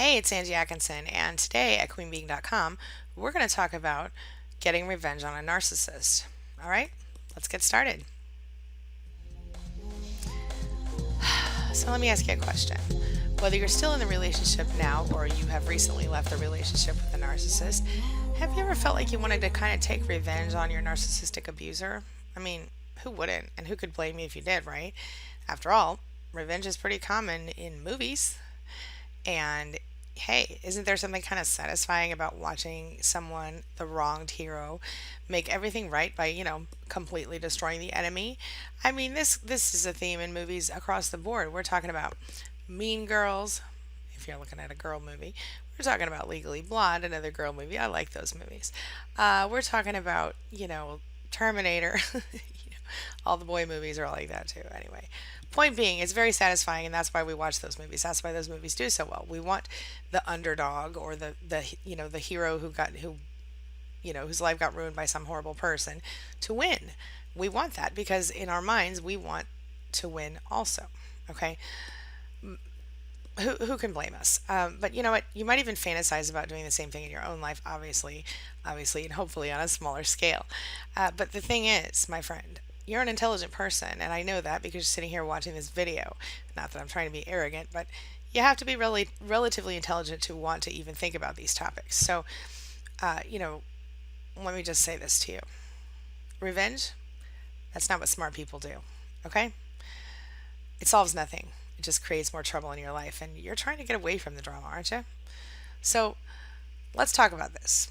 Hey, it's Angie Atkinson, and today at queenbeing.com, we're going to talk about getting revenge on a narcissist. All right, let's get started. So, let me ask you a question. Whether you're still in the relationship now or you have recently left the relationship with a narcissist, have you ever felt like you wanted to kind of take revenge on your narcissistic abuser? I mean, who wouldn't? And who could blame you if you did, right? After all, revenge is pretty common in movies. And hey, isn't there something kind of satisfying about watching someone, the wronged hero, make everything right by, completely destroying the enemy? I mean, this is a theme in movies across the board. We're talking about Mean Girls, if you're looking at a girl movie. We're talking about Legally Blonde, another girl movie. I like those movies. We're talking about, Terminator. All the boy movies are all like that too. Anyway, point being, it's very satisfying, and that's why we watch those movies. That's why those movies do so well. We want the underdog or the hero whose life got ruined by some horrible person to win. We want that because in our minds we want to win also. Okay, who can blame us? But you know what? You might even fantasize about doing the same thing in your own life, obviously, and hopefully on a smaller scale. But the thing is, my friend, you're an intelligent person, and I know that because you're sitting here watching this video. Not that I'm trying to be arrogant, but you have to be really relatively intelligent to want to even think about these topics. So, uh, you know, let me just say this to you: revenge. That's not what smart people do. Okay? It solves nothing. It just creates more trouble in your life, and you're trying to get away from the drama, aren't you? So, let's talk about this.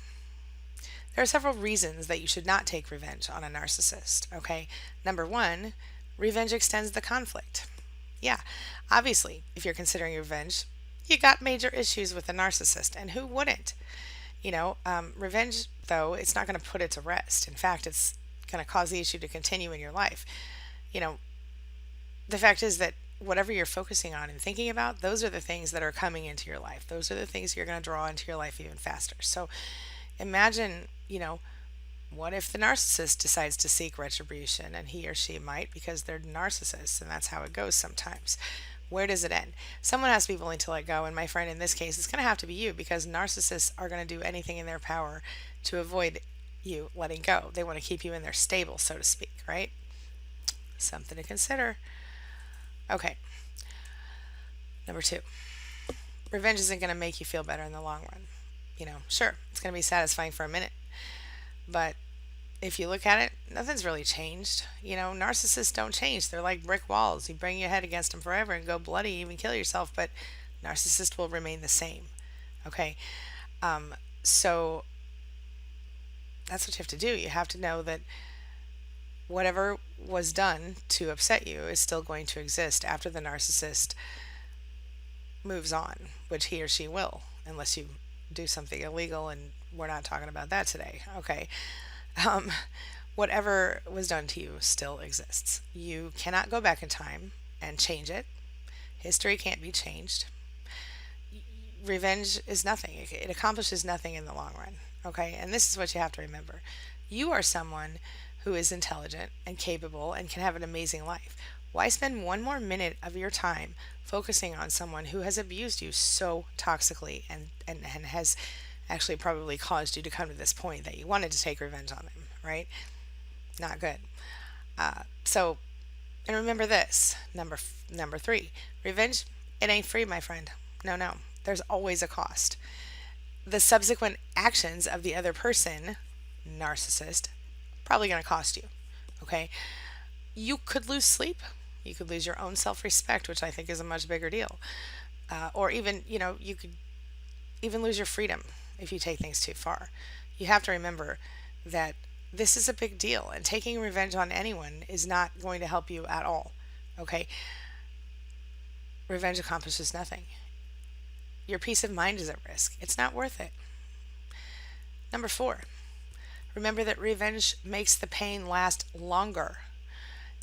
There are several reasons that you should not take revenge on a narcissist, okay? Number one, revenge extends the conflict. Yeah, obviously, if you're considering revenge, you got major issues with a narcissist, and who wouldn't? Revenge, though, it's not going to put it to rest. In fact, it's going to cause the issue to continue in your life. You know, the fact is that whatever you're focusing on and thinking about, those are the things that are coming into your life. Those are the things you're going to draw into your life even faster. So imagine, what if the narcissist decides to seek retribution, and he or she might because they're narcissists, and that's how it goes sometimes. Where does it end? Someone has to be willing to let go, and my friend, in this case, it's going to have to be you because narcissists are going to do anything in their power to avoid you letting go. They want to keep you in their stable, so to speak, right? Something to consider. Okay, number two, revenge isn't going to make you feel better in the long run. Sure, it's going to be satisfying for a minute, but if you look at it, nothing's really changed. Narcissists don't change. They're like brick walls. You bang your head against them forever and go bloody, even kill yourself, but narcissists will remain the same. Okay, so that's what you have to do. You have to know that whatever was done to upset you is still going to exist after the narcissist moves on, which he or she will, unless you do something illegal, and we're not talking about that today. Okay. Um, Whatever was done to you still exists. You cannot go back in time and change it. History can't be changed. Revenge is nothing. It accomplishes nothing in the long run. Okay. And this is what you have to remember. You are someone who is intelligent and capable and can have an amazing life. Why spend one more minute of your time focusing on someone who has abused you so toxically and has actually probably caused you to come to this point that you wanted to take revenge on them, right? Not good. And remember this, number three, revenge, it ain't free, my friend. No, no. There's always a cost. The subsequent actions of the other person, narcissist, probably going to cost you. Okay? You could lose sleep. You could lose your own self respect, which I think is a much bigger deal. Or even, you could even lose your freedom if you take things too far. You have to remember that this is a big deal, and taking revenge on anyone is not going to help you at all. Okay? Revenge accomplishes nothing. Your peace of mind is at risk. It's not worth it. Number four, remember that revenge makes the pain last longer.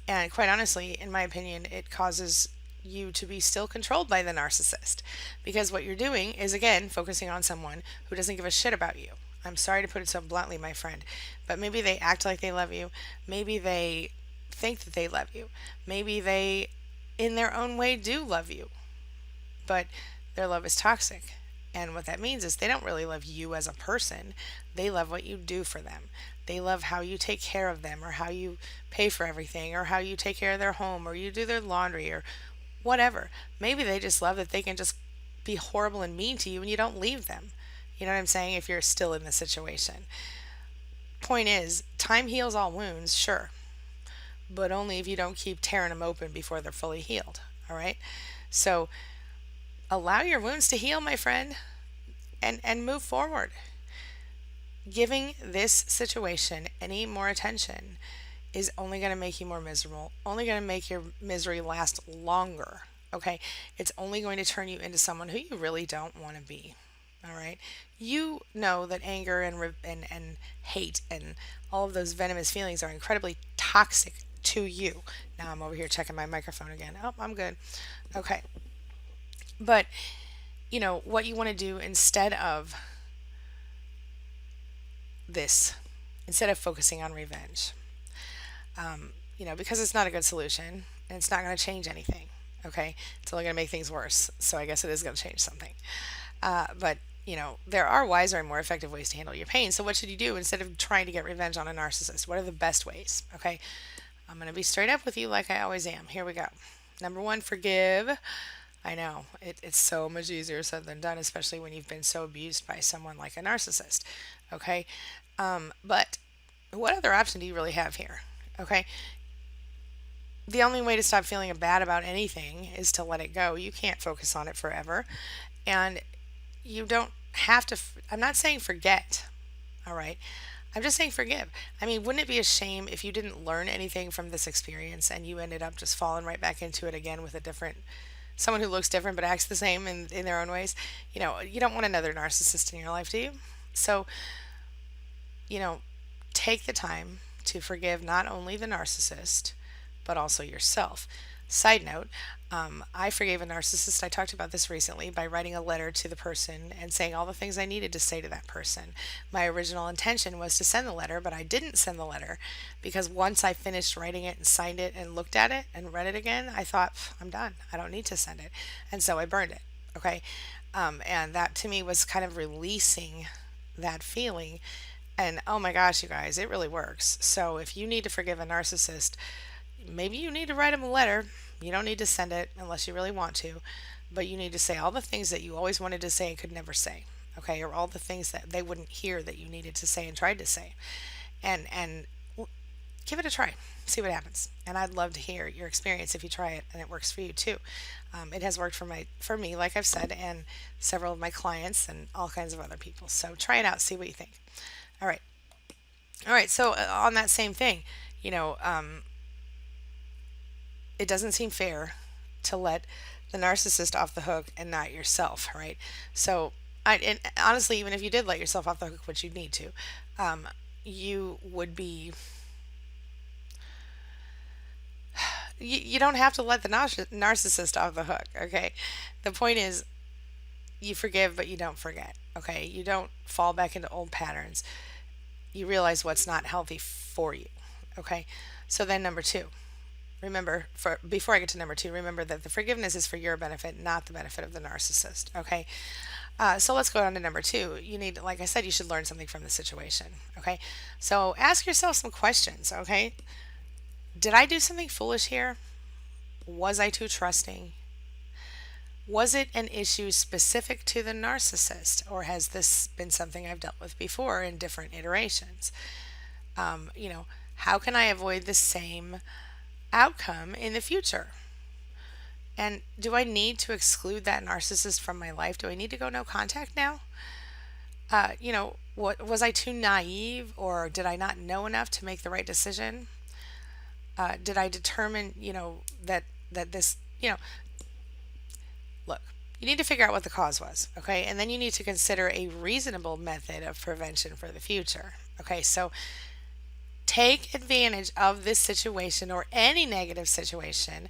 And quite honestly, in my opinion, it causes you to be still controlled by the narcissist. Because what you're doing is, again, focusing on someone who doesn't give a shit about you. I'm sorry to put it so bluntly, my friend, but maybe they act like they love you. Maybe they think that they love you. Maybe they, in their own way, do love you. But their love is toxic. And what that means is they don't really love you as a person. They love what you do for them. They love how you take care of them, or how you pay for everything, or how you take care of their home, or you do their laundry, or whatever. Maybe they just love that they can just be horrible and mean to you and you don't leave them. You know what I'm saying? If you're still in the situation. Point is, time heals all wounds, sure, but only if you don't keep tearing them open before they're fully healed. All right? So allow your wounds to heal, my friend, and move forward. Giving this situation any more attention is only going to make you more miserable, only going to make your misery last longer. Okay? It's only going to turn you into someone who you really don't want to be. All right? You know that anger and hate and all of those venomous feelings are incredibly toxic to you. Now I'm over here checking my microphone again. Oh, I'm good. Okay. But, what you want to do this, instead of focusing on revenge, because it's not a good solution and it's not going to change anything. Okay. It's only going to make things worse. So I guess it is going to change something. But, there are wiser and more effective ways to handle your pain. So what should you do instead of trying to get revenge on a narcissist? What are the best ways? Okay. I'm going to be straight up with you like I always am. Here we go. Number one, forgive. I know it's so much easier said than done, especially when you've been so abused by someone like a narcissist. Okay. But what other option do you really have here? Okay. The only way to stop feeling bad about anything is to let it go. You can't focus on it forever. And you don't have to, I'm not saying forget. All right. I'm just saying forgive. I mean, wouldn't it be a shame if you didn't learn anything from this experience and you ended up just falling right back into it again with someone who looks different but acts the same in their own ways? You don't want another narcissist in your life, do you? So, you know, take the time to forgive not only the narcissist, but also yourself. Side note, I forgave a narcissist. I talked about this recently by writing a letter to the person and saying all the things I needed to say to that person. My original intention was to send the letter, but I didn't send the letter because once I finished writing it and signed it and looked at it and read it again, I thought, I'm done. I don't need to send it. And so I burned it. Okay. And that to me was kind of releasing that feeling. And oh my gosh, you guys, it really works. So if you need to forgive a narcissist, maybe you need to write them a letter. You don't need to send it unless you really want to, but you need to say all the things that you always wanted to say and could never say. Okay, or all the things that they wouldn't hear that you needed to say and tried to say. And give it a try. See what happens. And I'd love to hear your experience if you try it and it works for you too. It has worked for me, like I've said, and several of my clients and all kinds of other people. So try it out, see what you think. All right. All right. So on that same thing, you know, it doesn't seem fair to let the narcissist off the hook and not yourself, right? So, and honestly, even if you did let yourself off the hook, which you'd need to, you would be. You don't have to let the narcissist off the hook, okay? The point is, you forgive, but you don't forget, okay? You don't fall back into old patterns. You realize what's not healthy for you, okay? So then, number two. Remember, before I get to number two, remember that the forgiveness is for your benefit, not the benefit of the narcissist. Okay. So let's go on to number two. You need, like I said, you should learn something from the situation. Okay. So ask yourself some questions. Okay. Did I do something foolish here? Was I too trusting? Was it an issue specific to the narcissist, or has this been something I've dealt with before in different iterations? How can I avoid the same outcome in the future? And do I need to exclude that narcissist from my life? Do I need to go no contact now? What was I too naive, or did I not know enough to make the right decision? Did I determine, that this, look, you need to figure out what the cause was, okay? And then you need to consider a reasonable method of prevention for the future. Okay, so take advantage of this situation or any negative situation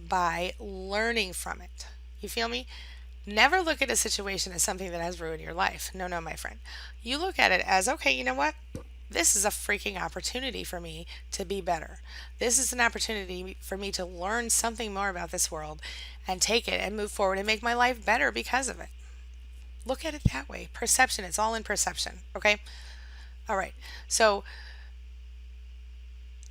by learning from it. You feel me? Never look at a situation as something that has ruined your life. No, my friend. You look at it as, okay, you know what? This is a freaking opportunity for me to be better. This is an opportunity for me to learn something more about this world and take it and move forward and make my life better because of it. Look at it that way. Perception, it's all in perception. Okay. All right. So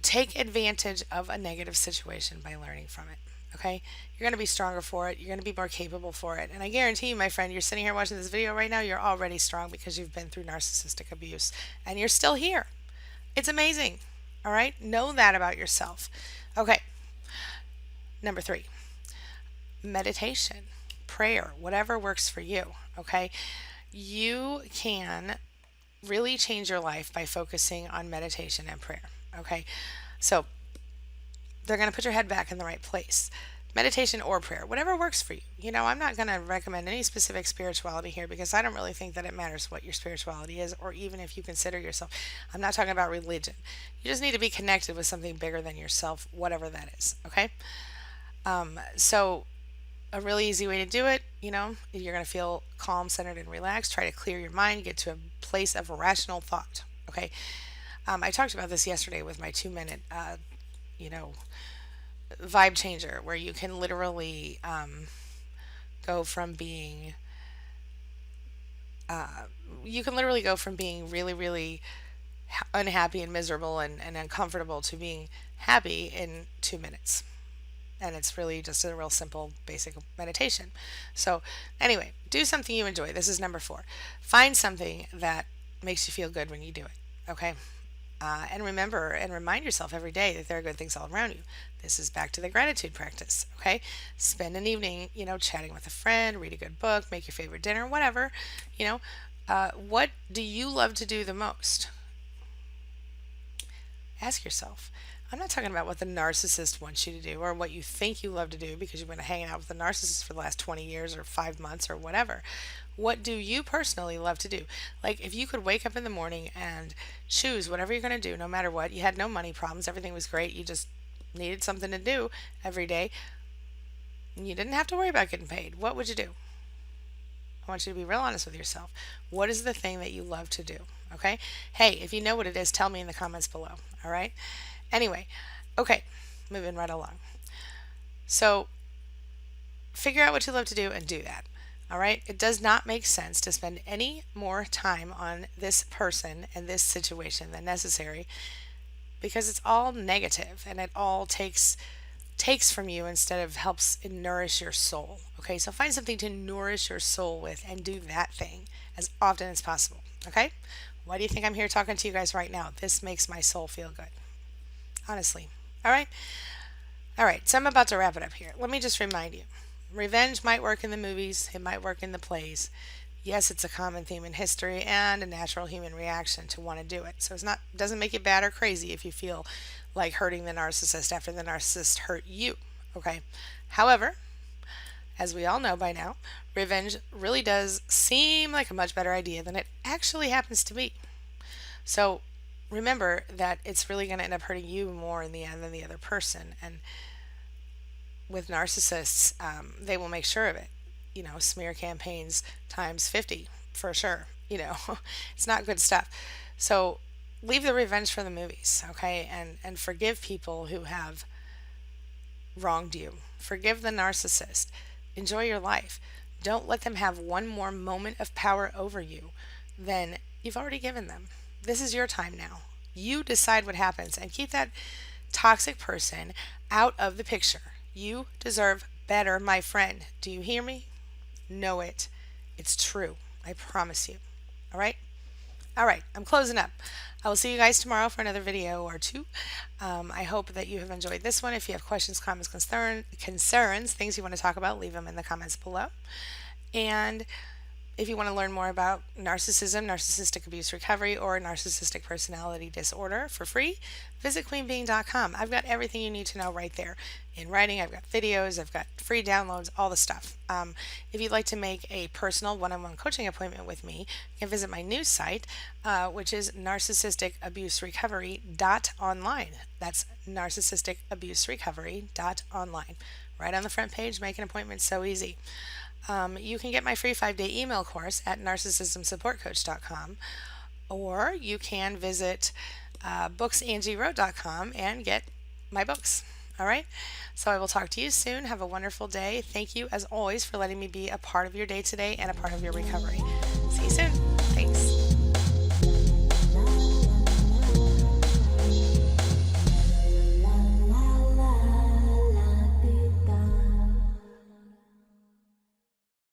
take advantage of a negative situation by learning from it. Okay. You're going to be stronger for it. You're going to be more capable for it. And I guarantee you, my friend, you're sitting here watching this video right now, you're already strong because you've been through narcissistic abuse and you're still here. It's amazing. All right. Know that about yourself. Okay. Number 3, meditation, prayer, whatever works for you. Okay. You can really change your life by focusing on meditation and prayer. Okay. So they're going to put your head back in the right place. Meditation or prayer, whatever works for you. I'm not going to recommend any specific spirituality here because I don't really think that it matters what your spirituality is or even if you consider yourself. I'm not talking about religion. You just need to be connected with something bigger than yourself, whatever that is. Okay. So a really easy way to do it, you're going to feel calm, centered, and relaxed. Try to clear your mind, get to a place of rational thought. Okay. I talked about this yesterday with my 2 minute, you know, vibe changer where you can literally go from being, really, really unhappy and miserable and uncomfortable to being happy in 2 minutes. And it's really just a real simple, basic meditation. So, anyway, do something you enjoy. This is number 4. Find something that makes you feel good when you do it. Okay? And remember and remind yourself every day that there are good things all around you. This is back to the gratitude practice. Okay? Spend an evening, chatting with a friend, read a good book, make your favorite dinner, whatever. What do you love to do the most? Ask yourself. I'm not talking about what the narcissist wants you to do or what you think you love to do because you've been hanging out with the narcissist for the last 20 years or 5 months or whatever. What do you personally love to do? Like if you could wake up in the morning and choose whatever you're going to do, no matter what, you had no money problems, everything was great, you just needed something to do every day, and you didn't have to worry about getting paid, what would you do? I want you to be real honest with yourself. What is the thing that you love to do? Okay? Hey, if you know what it is, tell me in the comments below. All right? Anyway, okay, moving right along. So, figure out what you love to do and do that. All right? It does not make sense to spend any more time on this person and this situation than necessary because it's all negative and it all takes from you instead of helps nourish your soul. Okay? So find something to nourish your soul with and do that thing as often as possible. Okay? Why do you think I'm here talking to you guys right now? This makes my soul feel good. Honestly. All right? All right, so I'm about to wrap it up here. Let me just remind you. Revenge might work in the movies, it might work in the plays. Yes, it's a common theme in history and a natural human reaction to want to do it. So doesn't make it bad or crazy if you feel like hurting the narcissist after the narcissist hurt you. Okay? However, as we all know by now, revenge really does seem like a much better idea than it actually happens to be. So remember that it's really going to end up hurting you more in the end than the other person. And with narcissists, they will make sure of it. Smear campaigns times 50 for sure. It's not good stuff. So leave the revenge for the movies, okay? And forgive people who have wronged you. Forgive the narcissist. Enjoy your life. Don't let them have one more moment of power over you than you've already given them. This is your time now. You decide what happens and keep that toxic person out of the picture. You deserve better, my friend. Do you hear me? Know it. It's true. I promise you. All right? All right. I'm closing up. I will see you guys tomorrow for another video or two. I hope that you have enjoyed this one. If you have questions, comments, concerns, things you want to talk about, leave them in the comments below. And if you want to learn more about narcissism, narcissistic abuse recovery, or narcissistic personality disorder for free, visit queenbeing.com. I've got everything you need to know right there in writing. I've got videos, I've got free downloads, all the stuff. If you'd like to make a personal one-on-one coaching appointment with me, you can visit my new site, which is narcissisticabuserecovery.online. That's narcissisticabuserecovery.online. Right on the front page, make an appointment so easy. You can get my free 5-day email course at narcissismsupportcoach.com, or you can visit booksangiewrote.com and get my books. All right. So I will talk to you soon. Have a wonderful day. Thank you, as always, for letting me be a part of your day today and a part of your recovery. See you soon. Thanks.